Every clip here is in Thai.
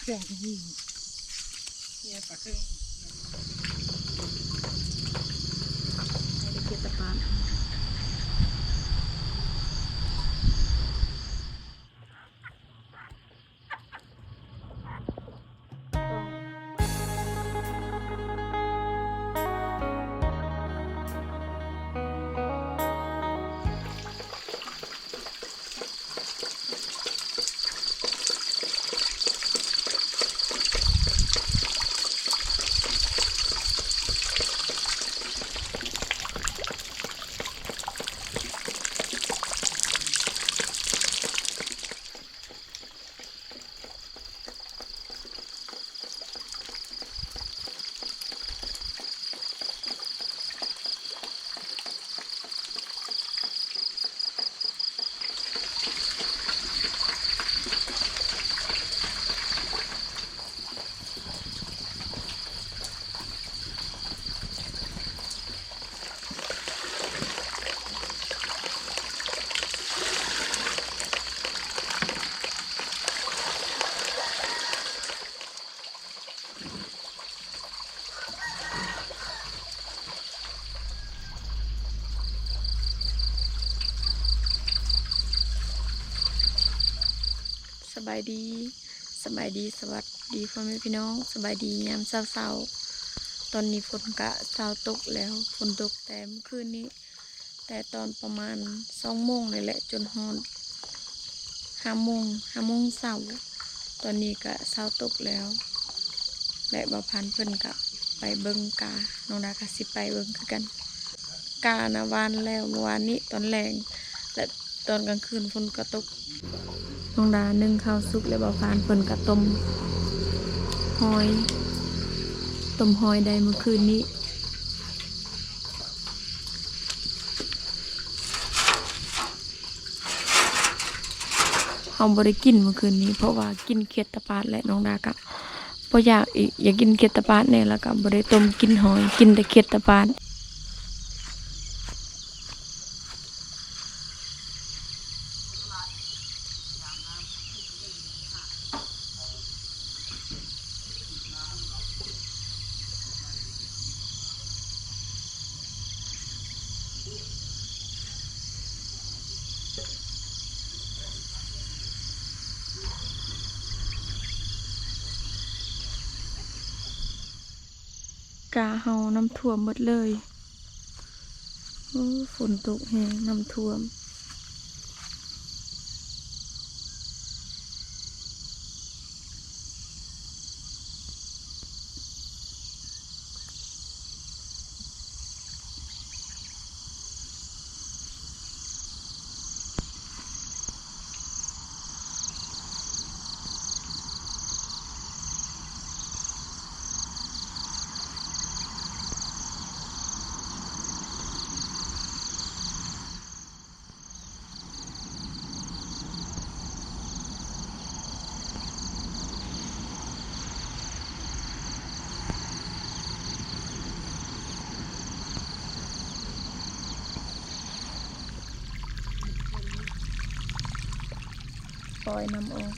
เครื่องที่นี่เนี่ยปลาเครื่องให้ได้เก็บตะปาดสบายดีสวัสดีพ่อแม่พี่น้องสบายดียามเช้าตอนนี้ฝนกะเช้าตกแล้วฝนตกแต่เมื่อคืนนี้แต่ตอนประมาณ2 โมงเลยแหละจนฮอด5 โมงเช้าตอนนี้กะเช้าตกแล้วและบ่พันเพิ่นกะไปเบิ่งกาน้องดากะสิไปเบิ่งคือกันกานะวานแล้วเมื่อวานนี้ตอนแรงและตอนกลางคืนฝนก็ตกน้องดานึ่งข้าวสุกและบ่พานเพิ่นกะต้มหอยได้เมื่อคืนนี้เฮาบ่ได้กินเมื่อคืนนี้เพราะว่ากินเขียดตะปาดและน้องดากะบ่อยากอีกอยากกินเขียดตะปาดแน่แล้วก็บ่ได้ต้มกินหอยกินแต่เขียดตะปาดกาเฮาน้ำท่วมหมดเลยฝนตกแห้งน้ำท่วมปล่อยน้ำออก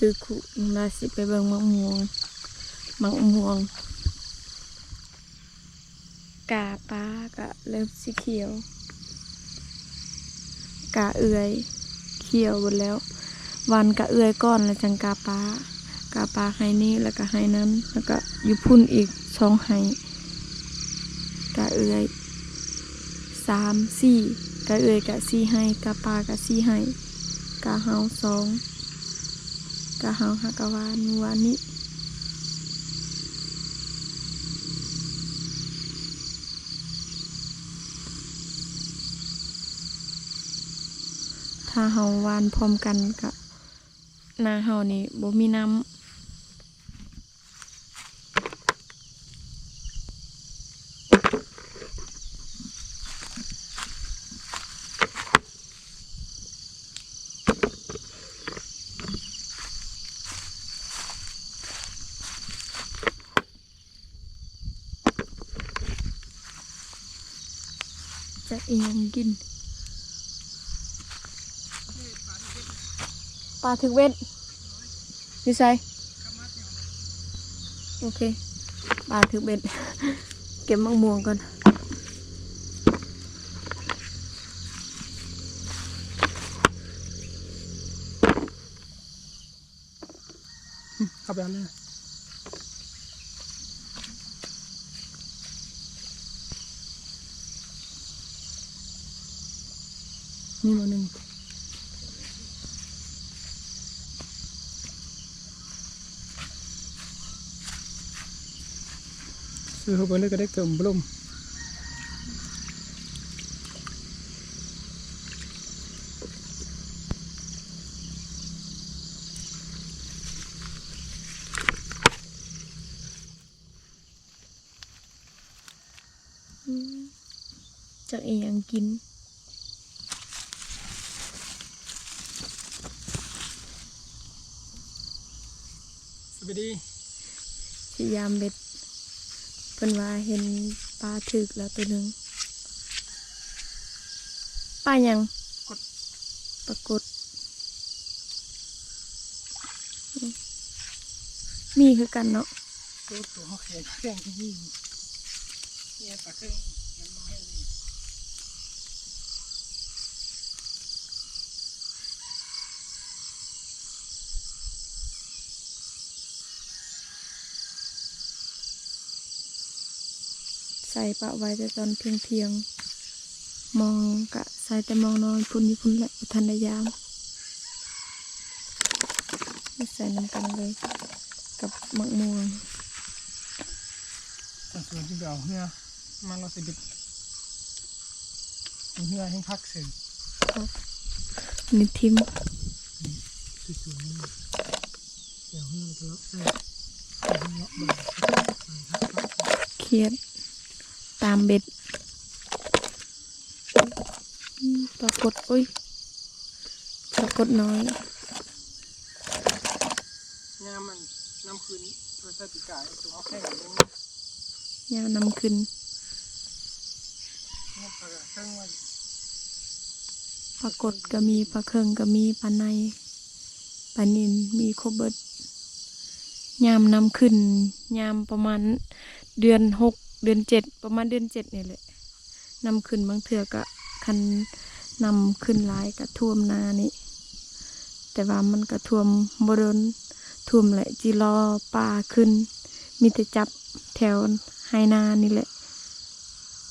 ถือขุมาสิไปเบิ่งมะม่วงกาปลากะเริ่มสีเขียวกาเอื่อยเขียวหมดแล้ววันกะเอื่อยก้อนแล้วจังกาปลาให้นี่แล้วก็ให้นั้นแล้วก็อยู่พุ่นอีก2ให้กะเอื่อย3 4กะเอื่อยกะ4ให้กาปลากะ4ให้กะเฮา2กะเฮาหากะวานวานนี้ถ้าเฮาวานพร้อมกันกะนาเฮานี่บ่มีน้ำ อีหยังกินปลาถึกเว้นอยู่ไสโอเคปลาถึกเบ็ด เก็บมะม่วงก่อน เข้าไปเอาเลยนี่มาหนึ่งซื้อเข้าไปเลยก็ได้เกิมบลมจากอีหยังกินสวัสดี พยายามเบ็ดเพิ่นว่าเห็นปลาถึกแล้วตัวหนึ่งปลาหยังปลากดมีคือกันเนาะ ตัวเขาแข็งที่นี่เนี่ยปลาครึ่งมันมาให้เลยใส่ปะไว้แต่ตอนเที่ยงมองกะใส่แต่มองนอนพุ่นญี่ปุ่นแหละทันได้ยามไม่ใส่น้ำกันเลยกับมะม่วง ส่วนที่เราเนื้อมันเราใส่บิดเนื้อให้พักเสร็จ นี่ทิม สวยๆนี่เดี๋ยวเนื้อจะเลาะใส่เลาะบ่อย เครียดตามเบ็ดปรากฏอุ้ยปรากฏน้อย งามมันน้ำคืนโดยใส่ปีกไก่ตัวเขาแข็งอย่างนี้ ยาวนำขึ้น เนี่ยปลาเครื่องไว้ ปรากฏก็มีปลาเคิงก็มีปลาในปลานิลมีครบเบิดยามนำขึ้นยามประมาณเดือน6 เดือน 7ประมาณเดือน 7นี่แหละนำขึ้นบางเถื่อก็คันนำขึ้นหลายก็ท่วมนานี่แต่ว่ามันก็ท่วมบริเวณท่วมแหละจีรอปลาขึ้นมีแต่จับแถวไฮนานี่แหละ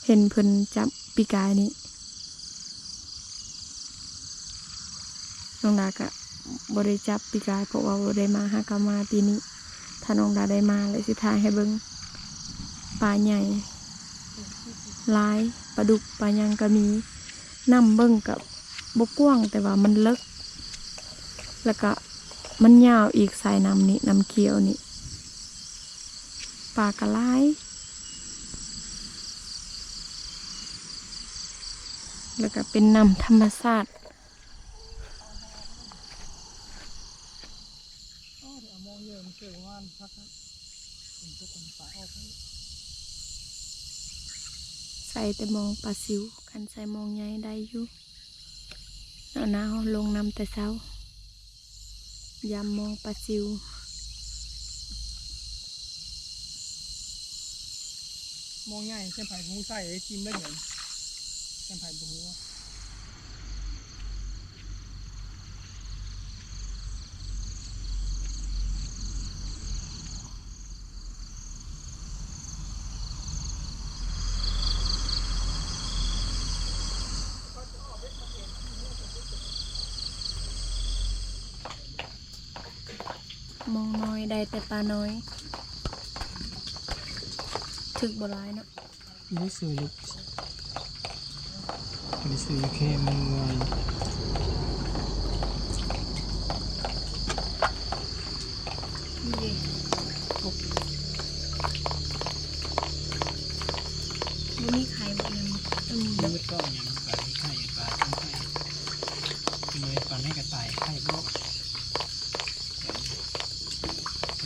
เห็นเพิ่นจับปีกายนี่น้องดาก็บ่ได้จับปีกายเพราะว่าบ่ได้มาหากามาปีนี้ถ้าน้องดาได้มาเลยสิถ่ายให้เบิ่งปลาใหญ่หลายปลาดุกปลายังก็มีน้ำเบิ่งกับบกว้างแต่ว่ามันเลิกแล้วก็มันยาวอีกสายน้ำนี่น้ำเขียวนี่ปลากระไลแล้วก็เป็นน้ำธรรมชาติ อ๋อเดี๋ยวมองเยอะมันเกิดว่านพักนะเป็นตัวคนปลาออกให้ ใส่แต่มองปลาซิวคันใส่มองใหญ่ได้อยู่หนาวลงน้ำแต่เช้ายำมองปลาซิว มองง่ายเส้นผ่านหูใส่จิ้มได้เหมือนเส้นผ่านหูมองน้อยได้แต่ปลาน้อยถึกบ่ร้ายเนาะ นี่สื่อลูกนี่สื่อแค่มือไว้ นี่มันมีไข่บ่ยังมี ยืดก็อย่างปลาไข่ปลาไข่เลยปลาให้กระต่ายไข่โลก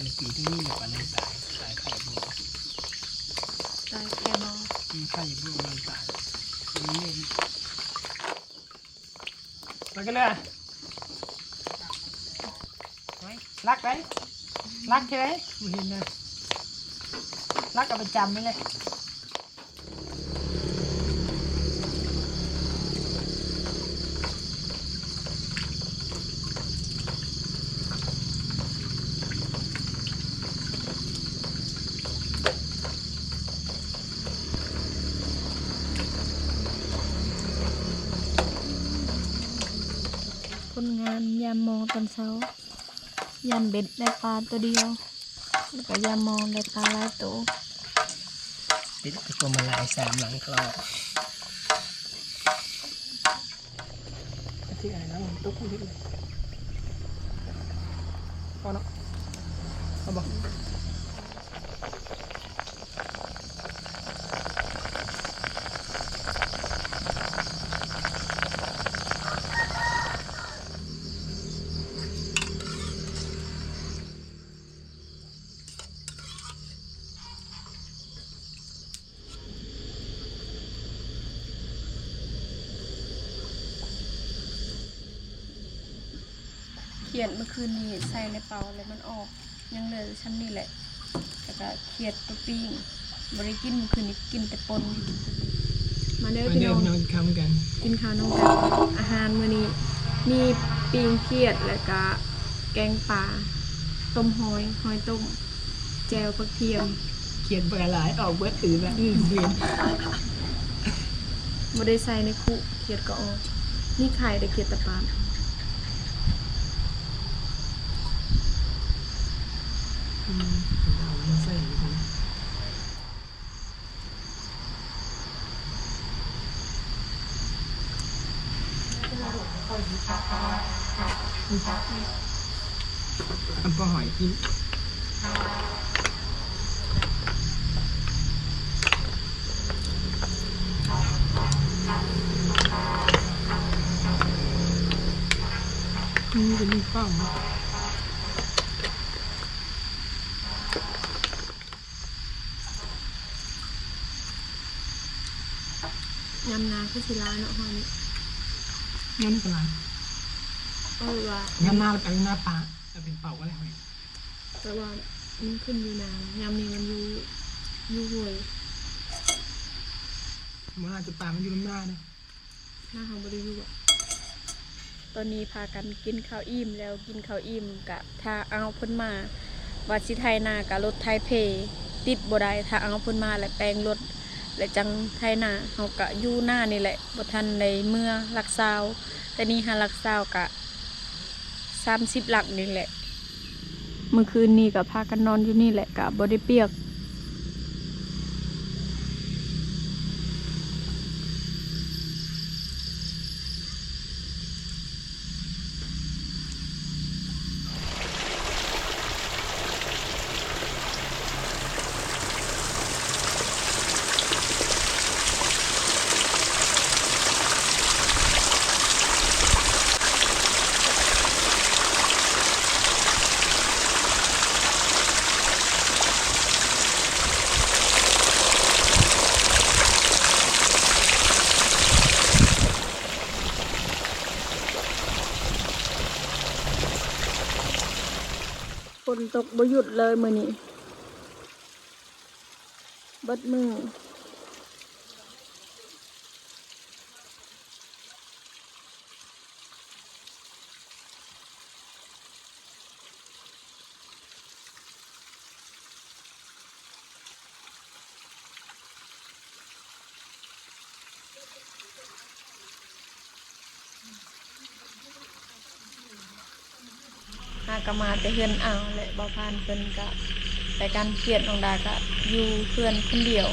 ในปีที่นี่ปลาในตายไข่โลก ตายแค่มอง ไข่โลกมันตายนี่ มากันเลยรักไหมรักใช่ไหมไม่เห็นนะรักกับประจำไม่เลยผลงานยามมองตอนเช้ายันเบ็ดได้ปลาตัวเดียวแล้วก็ยามมองได้ปลาหลายตัว ติดตัวมาลาย3หลังคลอที่อะไรนะมันตุ๊กนิดเลยพอเนาะเอาบอกเขียดเมื่อคืนนี้ใส่ในเปาแล้วมันออกยังเหลือชั้นนี่แหละแล้วก็เขียดตัวปิ้งบริกินเมื่อคืนนี้กินแต่ปนมาเด้อพี่น้อง คำกัน กินข้าวน้องกันอาหารมื้อนี้มีปิ้งเขียดแล้วก็แกงปลาต้มหอยต้มแจวผักเทียม เขียนปลาหลายออกเบิดอื่นละเวียน บ่ได้ใส่ในคุเขียดก็ออกนี่ไข่ได้เขียดตะปาด เราไม่ใส่เลยนะอันปลาหอยกินจะมีป้องยำนาคือสิลาเนาะหอยนี่ งั้นกันละ ว่า งั้นหน้าไปหน้าปลาจะเป็นเป่าอะไรไหม แต่ว่ามันขึ้นอยู่นานยำนี้มันอยู่ห่วย เมื่อจะปลามันอยู่น้ำหน้าเนี่ย หน้าของบริยูอ่ะตอนนี้พากันกินข้าวอิ่มแล้วกินข้าวอิ่มกะถ้าเอาเพิ่นมาว่าสิไทยนากะรถไทยเพติดบ่ได้ถ้าเอาเพิ่นมาแล้วแปลงรถและจังไทยนาเฮากะอยู่หน้านี่แหละบ่ทันในเมื่อหลักซาวแต่นี่หาหลักซาวกะ30หลักนี่แหละเมื่อคืนนี้ก็พากันนอนอยู่นี่แหละกะบ่ได้เปียกฝนตกบ่หยุดเลยมื้อนี้เบิดมือหากะมาแต่เฮือนเอาแหละบ่ผ่านเพิ่นกะแต่การเขียดน้องดาก็อยู่เพื่อนคนเดียว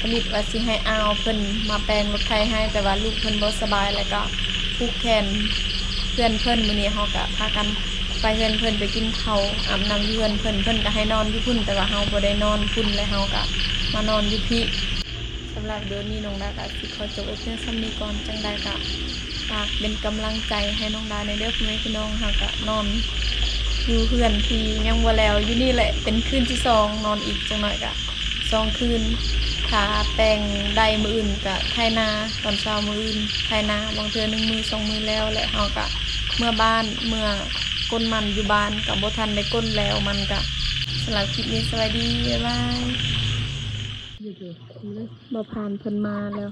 ผลิตว่าสิให้เอาเพิ่นมาแปลงรถไถให้แต่ว่าลูกเพิ่นบ่สบายแล้วก็ผูกแขนเพื่อนเพิ่นมื้อนี้เฮาก็พากันไปเฮือนเพิ่นไปกินข้าวอาบน้ำอยู่เฮือนเพิ่นก็ให้นอนอยู่พุ่นแต่ว่าเฮาบ่ได้นอนพุ่นและเฮาก็มานอนอยู่พี่สำหรับเดือนนี้น้องดาก็สิขอจบไว้เพียงส่ำนี้ก่อนจังใดก็ฝากเป็นกำลังใจให้น้องดาในเด้อพ่อแม่พี่น้องเฮาก็นอนอยู่เพื่อนที่ยังบ่แล้วอยู่นี่แหละเป็นคืนที่2นอนอีกจังหน่อยก็2คืน ถ้าแต่งใดมืออื่นก็ไถนาตอนเช้ามืออื่นไถนาบางเทื่อ1 มือ 2 มือแล้วและเฮาก็เมื่อบ้านเมื่อก้นมันอยู่บ้านก็บ่ทันได้ก้นแล้วมันก็สำหรับคลิปนี้สวัสดีบ๊ายบายบ่ผ่านเพิ่นมาแล้ว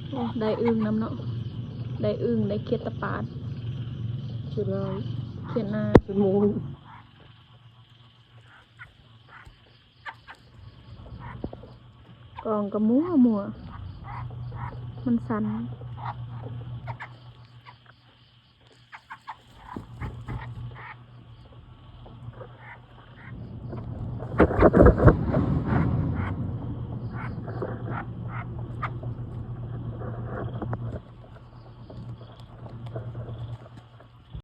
โอ้ได้อึ่งน้ำเนาะได้อึ่งได้เขียดตะปาด เขียนอะไร เขียดนา เป็นโมง กองก็มัวมันสั่น